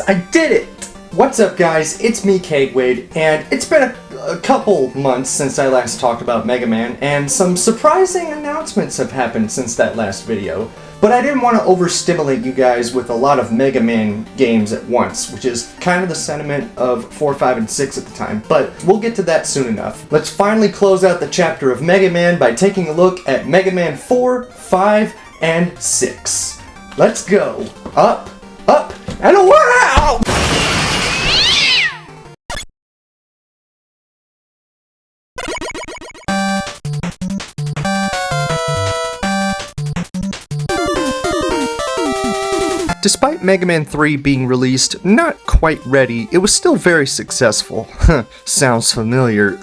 I did it! What's up guys, it's me Kade, and it's been a couple months since I last talked about Mega Man, and some surprising announcements have happened since that last video. But I didn't want to overstimulate you guys with a lot of Mega Man games at once, which is kind of the sentiment of 4, 5, and 6 at the time, but we'll get to that soon enough. Let's finally close out the chapter of Mega Man by taking a look at Mega Man 4, 5, and 6. Let's go. Up, and wow! Despite Mega Man 3 being released not quite ready, it was still very successful. Sounds familiar.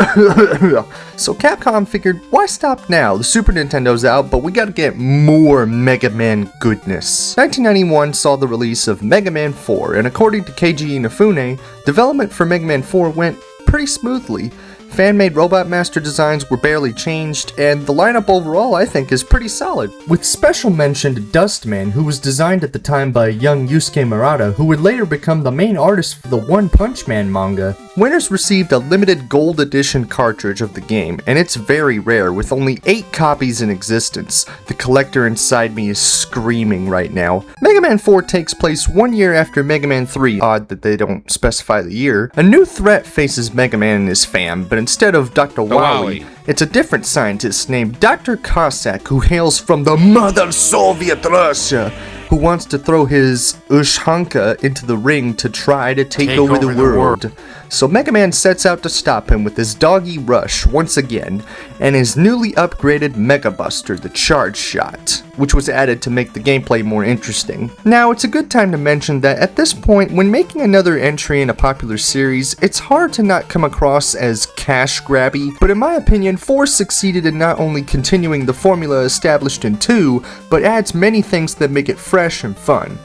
So Capcom figured, why stop now? The Super Nintendo's out, but we gotta get more Mega Man goodness. 1991 saw the release of Mega Man 4, and according to Keiji Inafune, development for Mega Man 4 went pretty smoothly. Fan-made Robot Master designs were barely changed, and the lineup overall I think is pretty solid. With special mention to Dustman, who was designed at the time by young Yusuke Murata, who would later become the main artist for the One Punch Man manga. Winners received a limited gold edition cartridge of the game, and it's very rare, with only 8 copies in existence. The collector inside me is screaming right now. Mega Man 4 takes place 1 year after Mega Man 3, odd that they don't specify the year. A new threat faces Mega Man and his fam, but instead of Dr. Wily, it's a different scientist named Dr. Cossack, who hails from the Mother Soviet Russia, who wants to throw his Ushhanka into the ring to try to take over the world. So Mega Man sets out to stop him with his doggy rush once again, and his newly upgraded Mega Buster, the Charge Shot, which was added to make the gameplay more interesting. Now, it's a good time to mention that at this point, when making another entry in a popular series, it's hard to not come across as cash grabby, but in my opinion, 4 succeeded in not only continuing the formula established in 2, but adds many things that make it fresh and fun.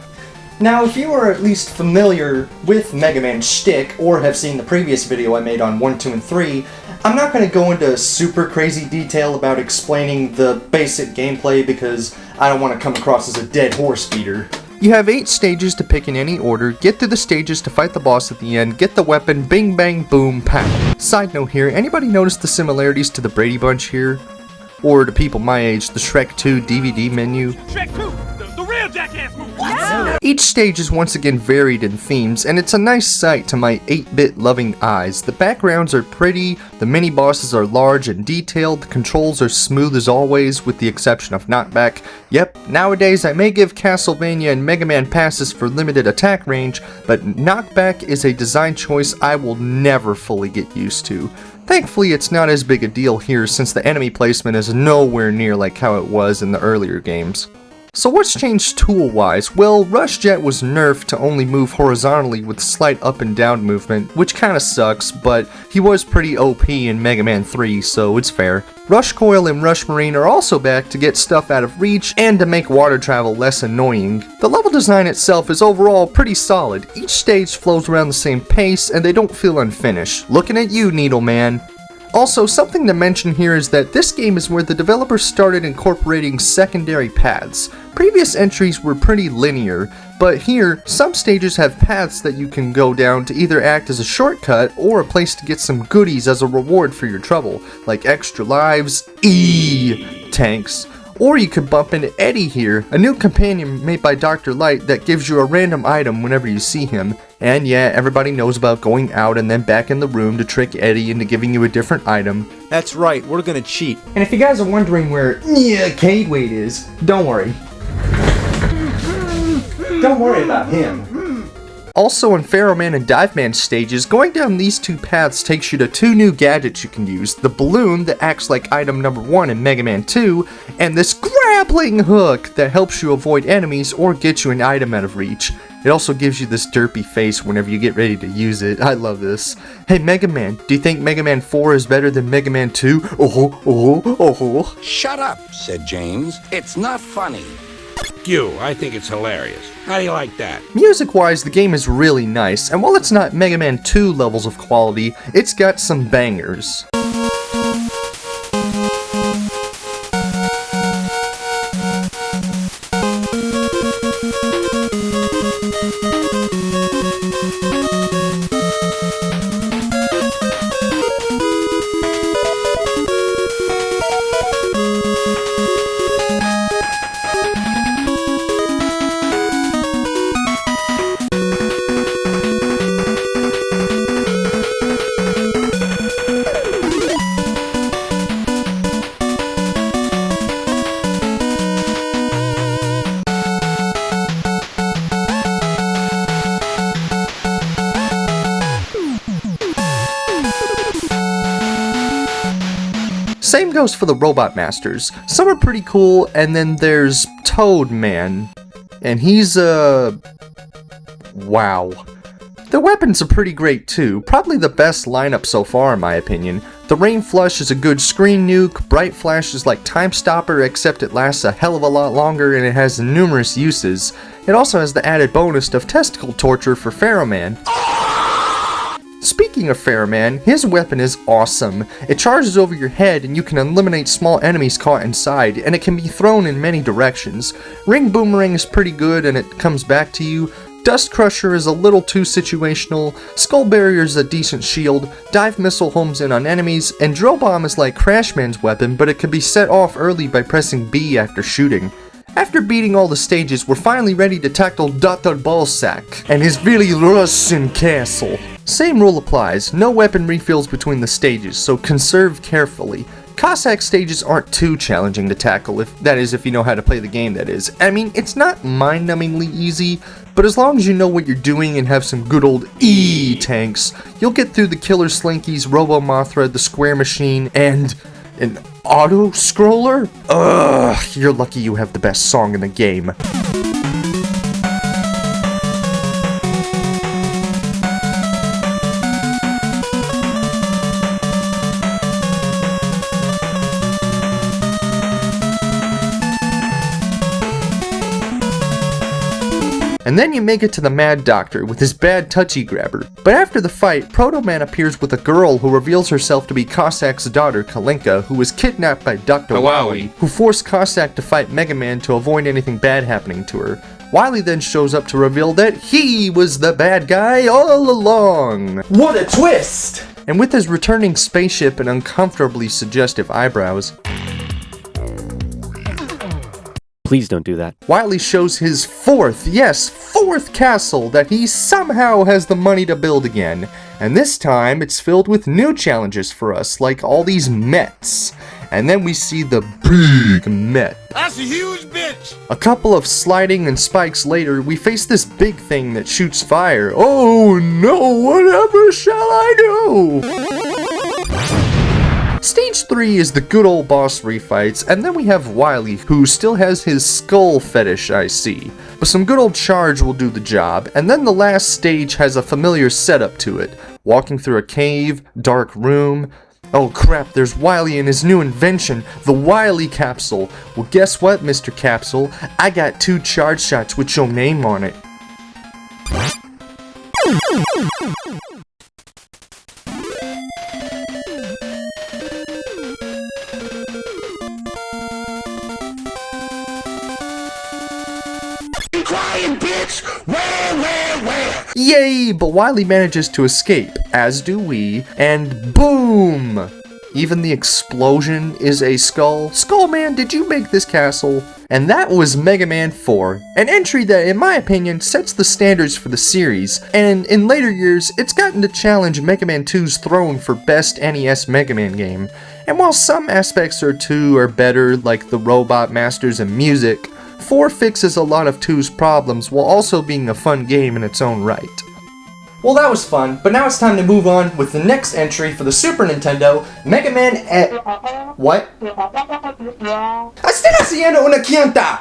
Now, if you are at least familiar with Mega Man shtick, or have seen the previous video I made on 1, 2, and 3, I'm not going to go into super crazy detail about explaining the basic gameplay because I don't want to come across as a dead horse beater. You have 8 stages to pick in any order, get through the stages to fight the boss at the end, get the weapon, bing bang boom pow. Side note here, anybody notice the similarities to the Brady Bunch here? Or to people my age, the Shrek 2 DVD menu? Shrek 2! The real jackass movie! Yeah. Each stage is once again varied in themes, and it's a nice sight to my 8-bit loving eyes. The backgrounds are pretty, the mini-bosses are large and detailed, the controls are smooth as always, with the exception of knockback. Yep, nowadays I may give Castlevania and Mega Man passes for limited attack range, but knockback is a design choice I will never fully get used to. Thankfully, it's not as big a deal here since the enemy placement is nowhere near like how it was in the earlier games. So what's changed tool-wise? Well, Rush Jet was nerfed to only move horizontally with slight up and down movement, which kinda sucks, but he was pretty OP in Mega Man 3, so it's fair. Rush Coil and Rush Marine are also back to get stuff out of reach and to make water travel less annoying. The level design itself is overall pretty solid. Each stage flows around the same pace and they don't feel unfinished. Looking at you, Needleman. Also, something to mention here is that this game is where the developers started incorporating secondary paths. Previous entries were pretty linear, but here, some stages have paths that you can go down to either act as a shortcut or a place to get some goodies as a reward for your trouble, like extra lives, tanks. Or you could bump into Eddie here, a new companion made by Dr. Light that gives you a random item whenever you see him. And yeah, everybody knows about going out and then back in the room to trick Eddie into giving you a different item. That's right, we're gonna cheat. And if you guys are wondering where Kade is, don't worry. Don't worry about him. Also in Pharaoh Man and Dive Man stages, going down these 2 paths takes you to 2 new gadgets you can use. The balloon that acts like item number 1 in Mega Man 2, and this grappling hook that helps you avoid enemies or get you an item out of reach. It also gives you this derpy face whenever you get ready to use it. I love this. Hey Mega Man, do you think Mega Man 4 is better than Mega Man 2? Shut up, said James. It's not funny. You, I think it's hilarious. How do you like that? Music-wise, the game is really nice, and while it's not Mega Man 2 levels of quality, it's got some bangers. Same goes for the Robot Masters. Some are pretty cool, and then there's Toad Man. And he's wow. The weapons are pretty great too, probably the best lineup so far in my opinion. The Rain Flush is a good screen nuke, Bright Flash is like Time Stopper except it lasts a hell of a lot longer and it has numerous uses. It also has the added bonus of testicle torture for Pharaoh Man. Speaking of Pharaoh Man, his weapon is awesome. It charges over your head and you can eliminate small enemies caught inside, and it can be thrown in many directions. Ring Boomerang is pretty good and it comes back to you. Dust Crusher is a little too situational, Skull Barrier is a decent shield, Dive Missile homes in on enemies, and Drill Bomb is like Crash Man's weapon, but it can be set off early by pressing B after shooting. After beating all the stages, we're finally ready to tackle Dr. Ballsack and his really Russian castle. Same rule applies, no weapon refills between the stages, so conserve carefully. Cossack stages aren't too challenging to tackle, if you know how to play the game, that is. I mean, it's not mind-numbingly easy, but as long as you know what you're doing and have some good old E-tanks, you'll get through the Killer Slinkies, Robo Mothra, the Square Machine, and an auto-scroller? Ugh, you're lucky you have the best song in the game. And then you make it to the Mad Doctor with his bad touchy grabber. But after the fight, Proto Man appears with a girl who reveals herself to be Cossack's daughter, Kalinka, who was kidnapped by Dr. Wily, who forced Cossack to fight Mega Man to avoid anything bad happening to her. Wily then shows up to reveal that he was the bad guy all along. What a twist! And with his returning spaceship and uncomfortably suggestive eyebrows, Please don't do that. Wily shows his fourth castle that he somehow has the money to build again. And this time it's filled with new challenges for us, like all these Mets. And then we see the big Met. That's a huge bitch! A couple of sliding and spikes later, we face this big thing that shoots fire. Oh no, whatever shall I do? Stage 3 is the good old boss refights, and then we have Wily, who still has his skull fetish, I see. But some good old charge will do the job, and then the last stage has a familiar setup to it. Walking through a cave, dark room. Oh crap, there's Wily and his new invention, the Wily Capsule. Well guess what, Mr. Capsule? I got 2 charge shots with your name on it. Crying bitch! Where? Yay! But Wily manages to escape, as do we, and boom! Even the explosion is a skull. Skullman, did you make this castle? And that was Mega Man 4, an entry that, in my opinion, sets the standards for the series, and in later years, it's gotten to challenge Mega Man 2's throne for best NES Mega Man game. And while some aspects of 2 are better, like the Robot Masters and music, 4 fixes a lot of 2's problems while also being a fun game in its own right. Well, that was fun, but now it's time to move on with the next entry for the Super Nintendo, Mega Man What? Estoy haciendo una quinta!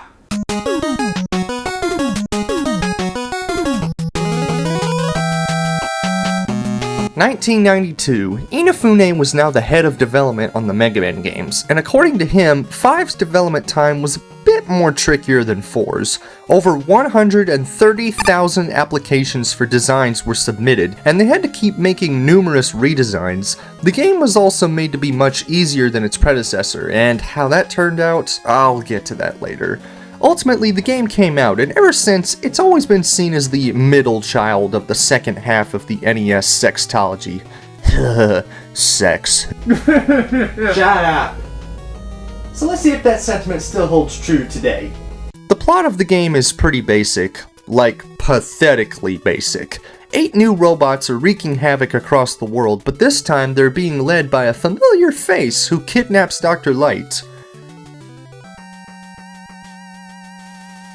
1992, Inafune was now the head of development on the Mega Man games, and according to him, 5's development time was a bit more trickier than 4's. Over 130,000 applications for designs were submitted, and they had to keep making numerous redesigns. The game was also made to be much easier than its predecessor, and how that turned out, I'll get to that later. Ultimately, the game came out, and ever since, it's always been seen as the middle child of the second half of the NES sextology. Sex. Shut up! So let's see if that sentiment still holds true today. The plot of the game is pretty basic, like pathetically basic. 8 new robots are wreaking havoc across the world, but this time they're being led by a familiar face who kidnaps Dr. Light.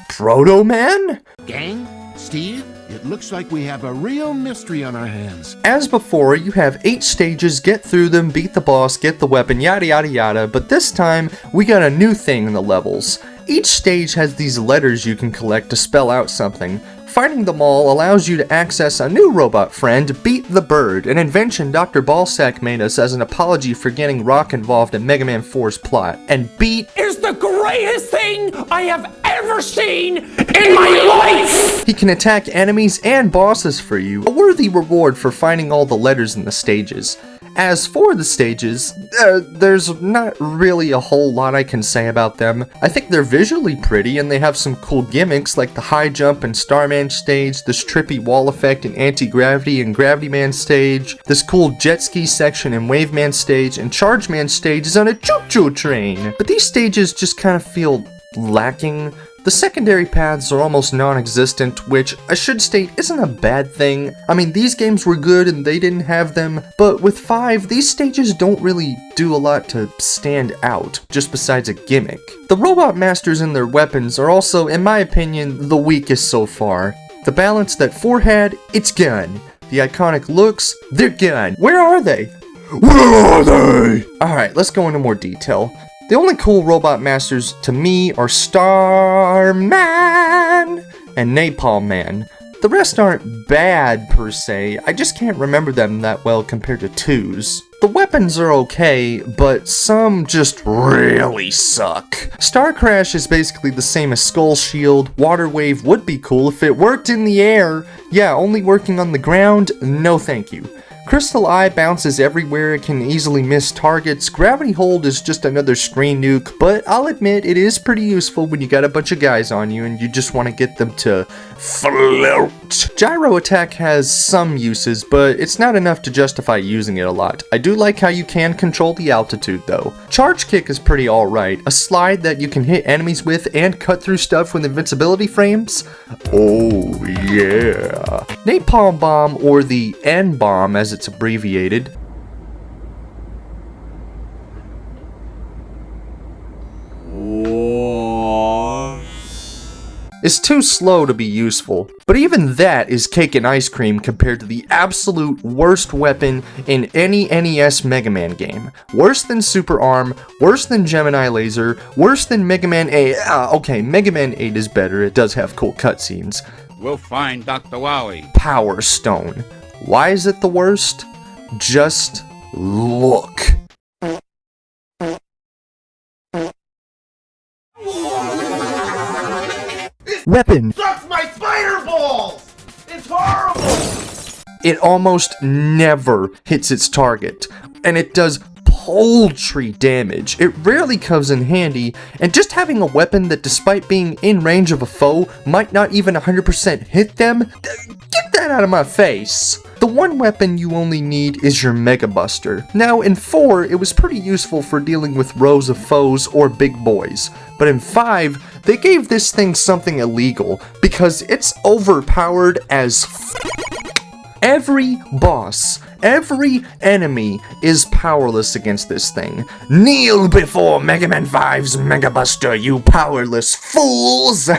Proto Man? Gang? Steve? It looks like we have a real mystery on our hands. As before, you have 8 stages, get through them, beat the boss, get the weapon, yada yada yada, but this time, we got a new thing in the levels. Each stage has these letters you can collect to spell out something. Finding them all allows you to access a new robot friend, Beat the Bird, an invention Dr. Ballsack made us as an apology for getting Rock involved in Mega Man 4's plot. And Beat is the greatest thing I have ever seen in my life! He can attack enemies and bosses for you, a worthy reward for finding all the letters in the stages. As for the stages, there's not really a whole lot I can say about them. I think they're visually pretty and they have some cool gimmicks like the high jump and Starman stage, this trippy wall effect in Anti-Gravity and Gravity Man stage, this cool jet ski section in Wave Man stage, and Charge Man stage is on a choo-choo train. But these stages just kind of feel lacking. The secondary paths are almost non-existent, which I should state isn't a bad thing. I mean, these games were good and they didn't have them, but with 5, these stages don't really do a lot to stand out, just besides a gimmick. The Robot Masters and their weapons are also, in my opinion, the weakest so far. The balance that 4 had, it's gone. The iconic looks, they're gone. Where are they? Where are they? Alright, let's go into more detail. The only cool Robot Masters to me are Starman and Napalm Man. The rest aren't bad per se, I just can't remember them that well compared to 2's. The weapons are okay, but some just really suck. Star Crash is basically the same as Skull Shield. Water Wave would be cool if it worked in the air. Yeah, only working on the ground? No thank you. Crystal Eye bounces everywhere, it can easily miss targets. Gravity Hold is just another screen nuke, but I'll admit it is pretty useful when you got a bunch of guys on you and you just want to get them to float. Gyro Attack has some uses, but it's not enough to justify using it a lot. I do like how you can control the altitude though. Charge Kick is pretty alright, a slide that you can hit enemies with and cut through stuff with invincibility frames. Oh yeah. Napalm Bomb, or the N-Bomb as it's abbreviated, is too slow to be useful, but even that is cake and ice cream compared to the absolute worst weapon in any NES Mega Man game. Worse than Super Arm, worse than Gemini Laser, worse than Mega Man 8. Okay, Mega Man 8 is better, it does have cool cutscenes. We'll find Dr. Wally. Power Stone. Why is it the worst? Just look. Weapon. Sucks my spider balls! It's horrible! It almost never hits its target, and it does poultry damage. It rarely comes in handy, and just having a weapon that, despite being in range of a foe, might not even 100% hit them, get that out of my face. The one weapon you only need is your Mega Buster. Now in 4, it was pretty useful for dealing with rows of foes or big boys, but in 5, they gave this thing something illegal, because it's overpowered as Every boss, every enemy is powerless against this thing. Kneel before Mega Man 5's Mega Buster, you powerless fools!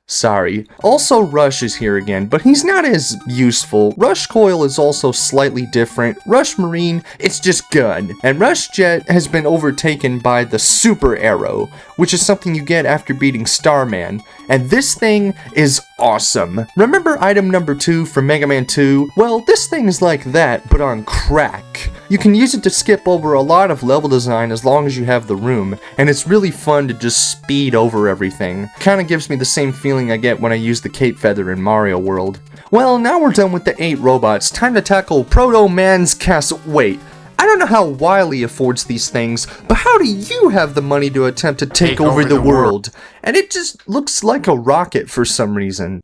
Sorry. Also, Rush is here again, but he's not as useful. Rush Coil is also slightly different. Rush Marine, it's just gun. And Rush Jet has been overtaken by the Super Arrow, which is something you get after beating Starman. And this thing is awesome. Remember item number 2 from Mega Man 2? Well, this thing is like that, but on crack. You can use it to skip over a lot of level design as long as you have the room, and it's really fun to just speed over everything. Kinda gives me the same feeling I get when I use the Cape Feather in Mario World. Well, now we're done with the 8 robots, time to tackle Proto Man's Castle. Wait, I don't know how Wily affords these things, but how do you have the money to attempt to take over the world? And it just looks like a rocket for some reason.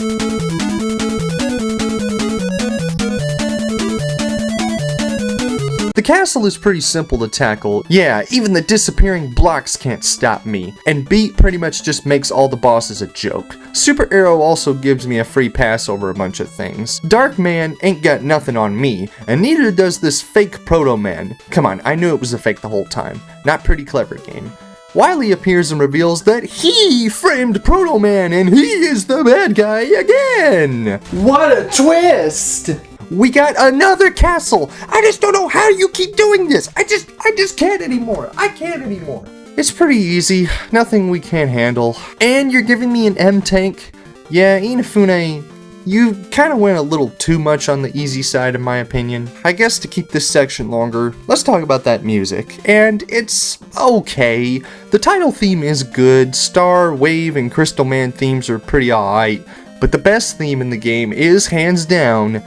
The castle is pretty simple to tackle. Yeah, even the disappearing blocks can't stop me. And Beat pretty much just makes all the bosses a joke. Super Arrow also gives me a free pass over a bunch of things. Dark Man ain't got nothing on me, and neither does this fake Proto Man. Come on, I knew it was a fake the whole time. Not pretty clever, game. Wily appears and reveals that he framed Proto Man and he is the bad guy again! What a twist! We got another castle! I just don't know how you keep doing this! I just can't anymore! I can't anymore! It's pretty easy, nothing we can't handle. And you're giving me an M tank? Yeah, Inafune, you kinda went a little too much on the easy side in my opinion. I guess to keep this section longer, let's talk about that music. And it's okay. The title theme is good, Star, Wave, and Crystal Man themes are pretty alright. But the best theme in the game is, hands down,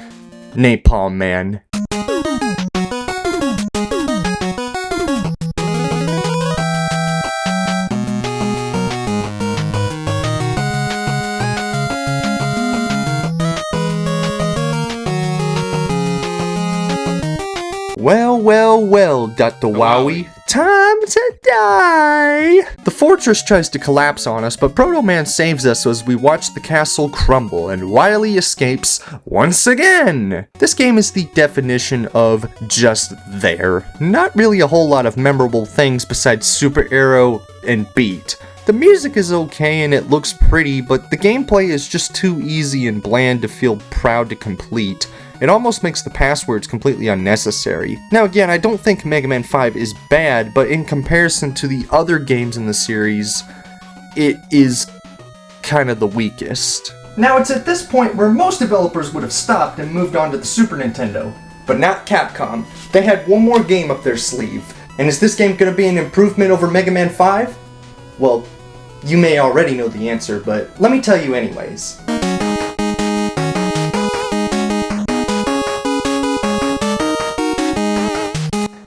Napalm Man. Well, Dr. Wowie. Time to die! The fortress tries to collapse on us, but Proto Man saves us as we watch the castle crumble, and Wily escapes once again! This game is the definition of just there. Not really a whole lot of memorable things besides Super Arrow and Beat. The music is okay and it looks pretty, but the gameplay is just too easy and bland to feel proud to complete. It almost makes the passwords completely unnecessary. Now again, I don't think Mega Man 5 is bad, but in comparison to the other games in the series, it is kind of the weakest. Now it's at this point where most developers would have stopped and moved on to the Super Nintendo. But not Capcom. They had one more game up their sleeve. And is this game going to be an improvement over Mega Man 5? Well, you may already know the answer, but let me tell you anyways.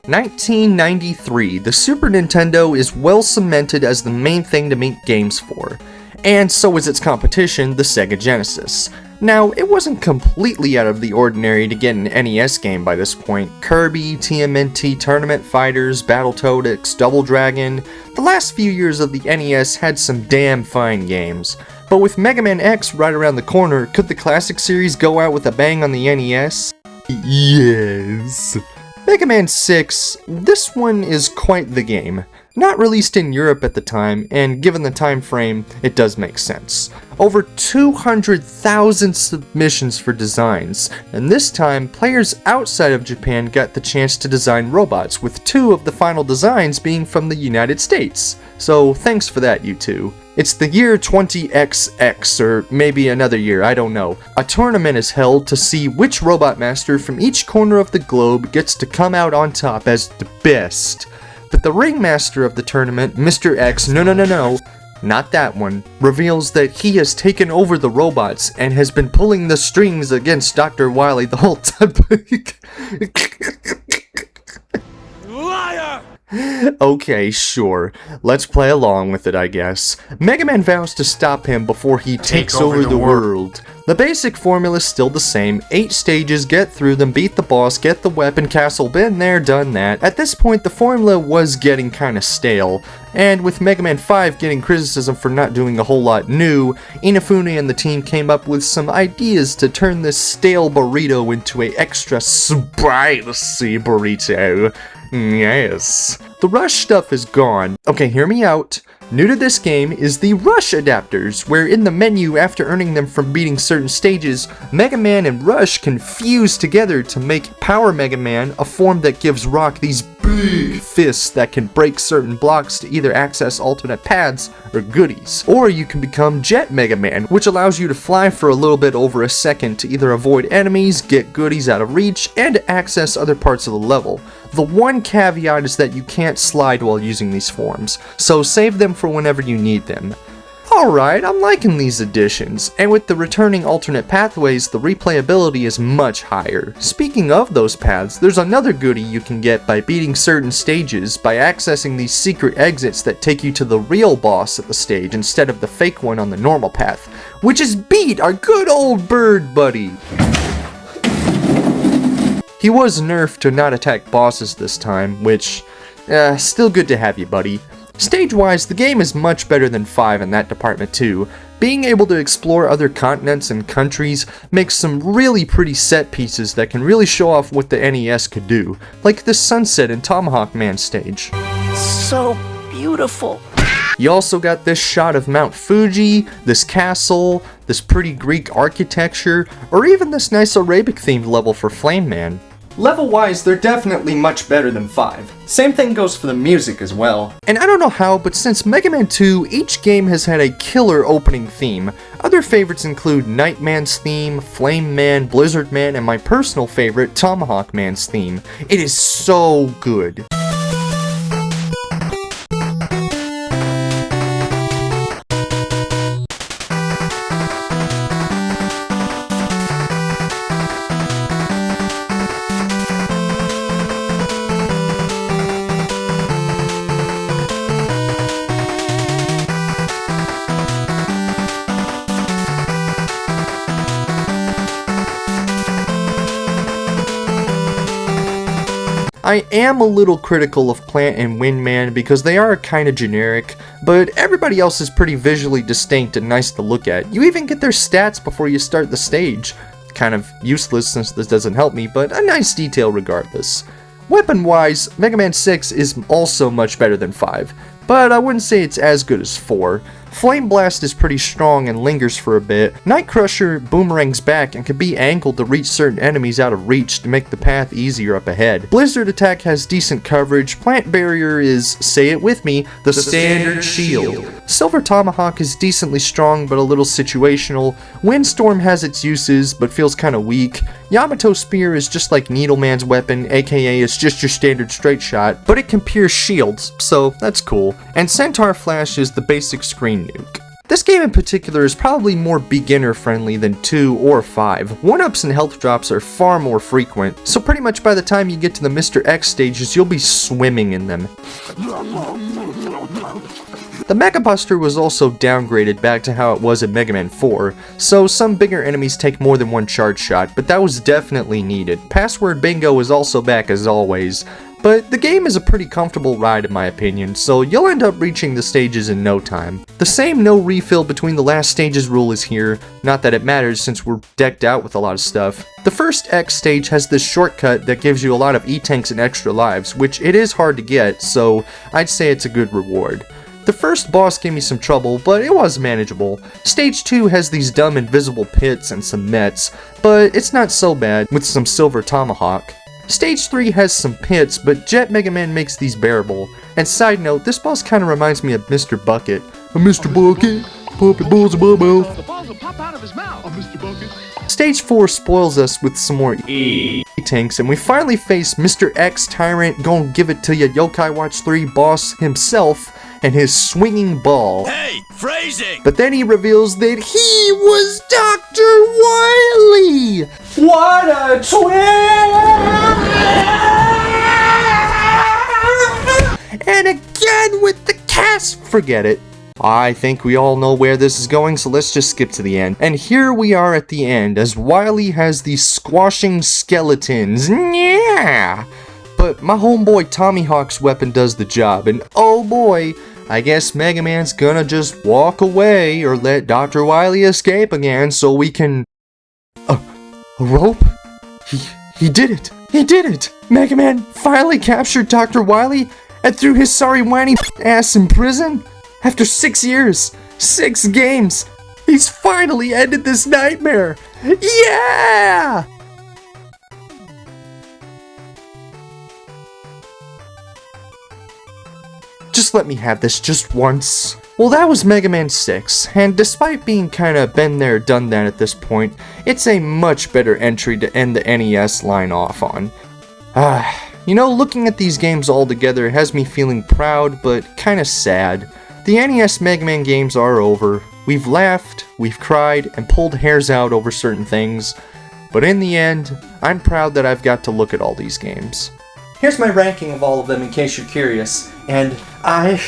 $1993, the Super Nintendo is well cemented as the main thing to make games for, and so is its competition, the Sega Genesis. Now, it wasn't completely out of the ordinary to get an NES game by this point. Kirby, TMNT, Tournament Fighters, Battletoads, Double Dragon. The last few years of the NES had some damn fine games. But with Mega Man X right around the corner, could the classic series go out with a bang on the NES? Yes. Mega Man 6, this one is quite the game. Not released in Europe at the time, and given the time frame, it does make sense. Over 200,000 submissions for designs, and this time, players outside of Japan got the chance to design robots, with 2 of the final designs being from the United States. So thanks for that, you two. It's the year 20XX, or maybe another year, I don't know. A tournament is held to see which robot master from each corner of the globe gets to come out on top as the best. But the ringmaster of the tournament, Mr. X, no, not that one, reveals that he has taken over the robots and has been pulling the strings against Dr. Wily the whole time. Liar! Okay, sure. Let's play along with it, I guess. Mega Man vows to stop him before he takes over the world. The basic formula is still the same. 8 stages, get through them, beat the boss, get the weapon castle, been there, done that. At this point, the formula was getting kinda stale, and with Mega Man 5 getting criticism for not doing a whole lot new, Inafune and the team came up with some ideas to turn this stale burrito into a extra spicy burrito. Yes. The Rush stuff is gone. Okay, hear me out. New to this game is the Rush adapters, where in the menu, after earning them from beating certain stages, Mega Man and Rush can fuse together to make Power Mega Man, a form that gives Rock these big fists that can break certain blocks to either access alternate paths or goodies. Or you can become Jet Mega Man, which allows you to fly for a little bit over a second to either avoid enemies, get goodies out of reach, and access other parts of the level. The one caveat is that you can't slide while using these forms, so save them for whenever you need them. Alright, I'm liking these additions, and with the returning alternate pathways, the replayability is much higher. Speaking of those paths, there's another goodie you can get by beating certain stages by accessing these secret exits that take you to the real boss at the stage instead of the fake one on the normal path, which is Beat, our good old bird buddy. He was nerfed to not attack bosses this time, which, still good to have you, buddy. Stage-wise, the game is much better than 5 in that department too. Being able to explore other continents and countries makes some really pretty set pieces that can really show off what the NES could do, like the Sunset and Tomahawk Man stage. So beautiful. You also got this shot of Mount Fuji, this castle, this pretty Greek architecture, or even this nice Arabic-themed level for Flame Man. Level-wise, they're definitely much better than 5. Same thing goes for the music as well. And I don't know how, but since Mega Man 2, each game has had a killer opening theme. Other favorites include Nightman's theme, Flame Man, Blizzard Man, and my personal favorite, Tomahawk Man's theme. It is so good. I am a little critical of Plant and Windman because they are kinda generic, but everybody else is pretty visually distinct and nice to look at. You even get their stats before you start the stage. Kind of useless since this doesn't help me, but a nice detail regardless. Weapon-wise, Mega Man 6 is also much better than 5, but I wouldn't say it's as good as 4. Flame Blast is pretty strong and lingers for a bit. Night Crusher boomerangs back and can be angled to reach certain enemies out of reach to make the path easier up ahead. Blizzard Attack has decent coverage. Plant Barrier is, say it with me, the standard shield. Silver Tomahawk is decently strong but a little situational. Windstorm has its uses but feels kinda weak. Yamato Spear is just like Needleman's weapon, aka it's just your standard straight shot, but it can pierce shields, so that's cool. And Centaur Flash is the basic screen nuke. This game in particular is probably more beginner friendly than 2 or 5. 1-ups and health drops are far more frequent, so pretty much by the time you get to the Mr. X stages you'll be swimming in them. The Mega Buster was also downgraded back to how it was in Mega Man 4, so some bigger enemies take more than one charge shot, but that was definitely needed. Password Bingo is also back as always, but the game is a pretty comfortable ride in my opinion, so you'll end up reaching the stages in no time. The same no refill between the last stages rule is here, not that it matters since we're decked out with a lot of stuff. The first X stage has this shortcut that gives you a lot of E-tanks and extra lives, which it is hard to get, so I'd say it's a good reward. The first boss gave me some trouble, but it was manageable. Stage 2 has these dumb invisible pits and some nets, but it's not so bad with some Silver Tomahawk. Stage 3 has some pits, but Jet Mega Man makes these bearable. And side note, this boss kinda reminds me of Mr. Bucket. Mr. Bucket, popping balls in my mouth. The balls will pop out of his mouth. Mr. Bucket. Stage 4 spoils us with some more E-tanks, and we finally face Mr. X Tyrant, gonna give it to ya Yokai Watch 3 boss himself, and his swinging ball. Hey, phrasing! But then he reveals that he was Dr. Wily! What a twist! And again with the cast! Forget it. I think we all know where this is going, so let's just skip to the end. And here we are at the end, as Wily has these squashing skeletons. Yeah! But my homeboy Tommy Hawk's weapon does the job, and oh boy, I guess Mega Man's gonna just walk away or let Dr. Wily escape again so we can... A rope? He did it! He did it! Mega Man finally captured Dr. Wily and threw his sorry whiny ass in prison? After 6 years, 6 games, he's finally ended this nightmare! Yeah! Just let me have this just once. Well, that was Mega Man 6, and despite being kinda been there, done that at this point, it's a much better entry to end the NES line off on. You know, looking at these games all together has me feeling proud, but kinda sad. The NES Mega Man games are over. We've laughed, we've cried, and pulled hairs out over certain things, but in the end, I'm proud that I've got to look at all these games. Here's my ranking of all of them in case you're curious, and I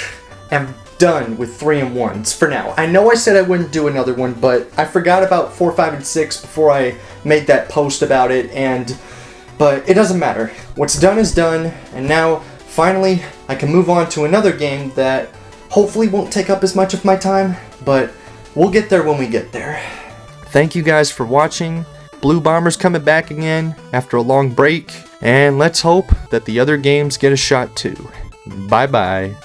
am done with 3 and 1s for now. I know I said I wouldn't do another one, but I forgot about 4, 5, and 6 before I made that post about it, but it doesn't matter. What's done is done, and now, finally, I can move on to another game that hopefully won't take up as much of my time, but we'll get there when we get there. Thank you guys for watching. Blue Bomber's coming back again after a long break, and let's hope that the other games get a shot too. Bye bye.